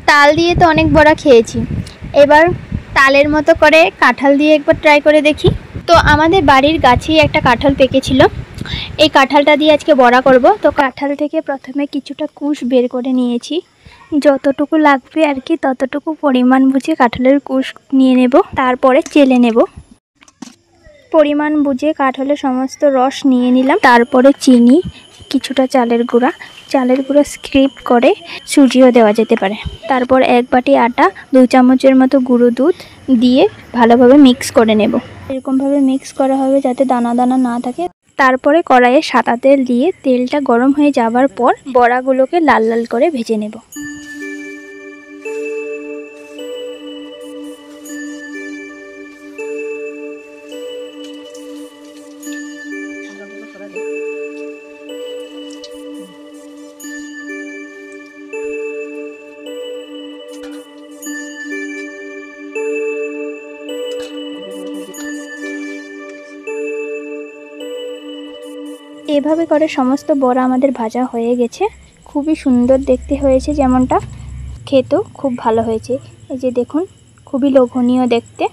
তাল দিয়ে তো অনেক বড়া খেয়েছি, এবার তালের মতো করে কাঁঠাল দিয়ে একবার ট্রাই করে দেখি। তো আমাদের বাড়ির গাছেই একটা কাঁঠাল পেকেছিল, এই কাঁঠালটা দিয়ে আজকে বড়া করব। তো কাঁঠাল থেকে প্রথমে কিছুটা কুশ বের করে নিয়েছি, যতটুকু লাগবে আর কি ততটুকু পরিমাণ বুঝে কাঁঠালের কুশ নিয়ে নেব। তারপরে চেলে নেব, পরিমাণ বুঝে কাঁঠালের সমস্ত রস নিয়ে নিলাম। তারপরে চিনি, কিছুটা চালের গুঁড়া স্কিপ করে সুজিও দেওয়া যেতে পারে। তারপর 1 বাটি আটা, 2 চামচের মতো গুঁড়ো দুধ দিয়ে ভালোভাবে মিক্স করে নেব। এরকমভাবে মিক্স করা হবে যাতে দানা দানা না থাকে। তারপরে কড়াইয়ে সাদা তেল দিয়ে তেলটা গরম হয়ে যাবার পর বড়াগুলোকে লাল লাল করে ভেজে নেব। এভাবে করে সমস্ত বড়া আমাদের ভাজা হয়ে গেছে। খুবই সুন্দর দেখতে হয়েছে, যেমনটা খেতেও খুব ভালো হয়েছে। এই যে দেখুন, খুবই লোভনীয় দেখতে।